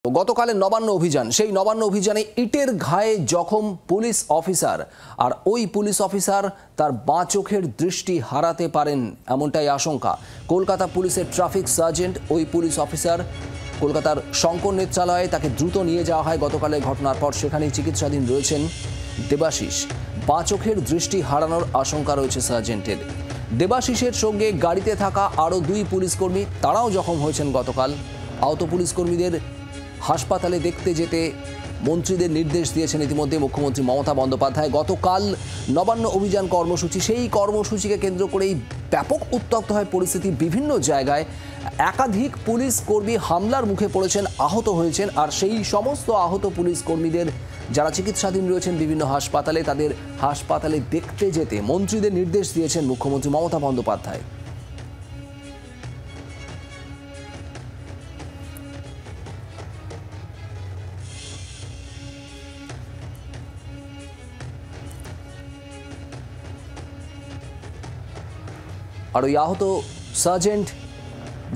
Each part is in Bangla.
গতকালের নবান্ন অভিযান, সেই নবান্ন অভিযানে ইটের ঘায়ে জখম পুলিশ অফিসার, আর ওই পুলিশ অফিসার তার বাঁ চোখের দৃষ্টি হারাতে পারেন এমনটাই আশঙ্কা। কলকাতা পুলিশের ট্রাফিক সার্জেন্ট ওই পুলিশ অফিসার কলকাতার শঙ্কর নেত্রালয়ে, তাকে দ্রুত নিয়ে যাওয়া হয় গতকালের ঘটনার পর। সেখানেই চিকিৎসাধীন রয়েছেন দেবাশিস। বাঁ চোখের দৃষ্টি হারানোর আশঙ্কা রয়েছে সার্জেন্টের। দেবাশিসের সঙ্গে গাড়িতে থাকা আরও দুই পুলিশকর্মী, তারাও জখম হয়েছেন গতকাল। আহত পুলিশকর্মীদের হাসপাতালে দেখতে যেতে মন্ত্রীদের নির্দেশ দিয়েছেন ইতিমধ্যে মুখ্যমন্ত্রী মমতা বন্দ্যোপাধ্যায়। গতকাল নবান্ন অভিযান কর্মসূচি, সেই কর্মসূচিকে কেন্দ্র করেই ব্যাপক উত্তপ্ত হয় পরিস্থিতি। বিভিন্ন জায়গায় একাধিক পুলিশ কর্মী হামলার মুখে পড়েছেন, আহত হয়েছেন। আর সেই সমস্ত আহত পুলিশ কর্মীদের যারা চিকিৎসাধীন রয়েছেন বিভিন্ন হাসপাতালে, তাদের হাসপাতালে দেখতে যেতে মন্ত্রীদের নির্দেশ দিয়েছেন মুখ্যমন্ত্রী মমতা বন্দ্যোপাধ্যায়। আর ওই আহত সার্জেন্ট,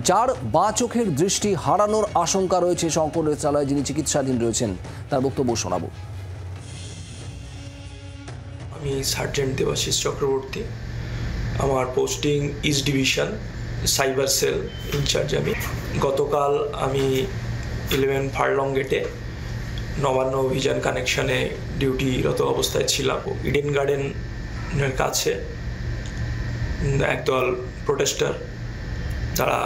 যার বাঁ চোখের দৃষ্টি হারানোর আশঙ্কা রয়েছে শঙ্কর নেত্রালয়ে, যিনি চিকিৎসাধীন রয়েছেন, তার বক্তব্য শোনাবো। আমি সার্জেন্ট দেবাশিস চক্রবর্তী। আমার posting east division cyber cell in charge. আমি গতকাল 11 ফার্লং গেটে নবান্ন অভিযান কানেকশনে ডিউটিরত অবস্থায় ছিলাম। ইডেন গার্ডেনের কাছে একদল প্রোটেস্টার, তারা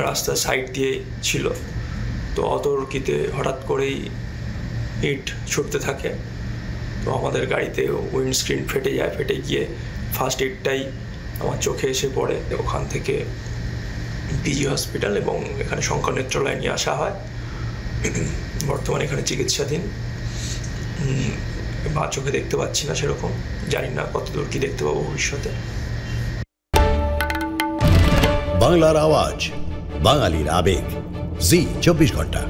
রাস্তার সাইড দিয়ে ছিল, তো অতর্কিতে হঠাৎ করেই ইট ছুটতে থাকে। তো আমাদের গাড়িতে উইন্ডস্ক্রিন ফেটে যায়। ফেটে গিয়ে ফার্স্ট এডটাই আমার চোখে এসে পড়ে। ওখান থেকে পিজি হসপিটাল এবং এখানে শঙ্কর নেত্রালয়ে নিয়ে আসা হয়। বর্তমানে এখানে চিকিৎসাধীন। বাঁ চোখে দেখতে পাচ্ছি না সেরকম, জানি না কতদূর কি দেখতে পাবো ভবিষ্যতে। বাংলার আওয়াজ, বাঙালির আবেগ, জি 24 ঘন্টা।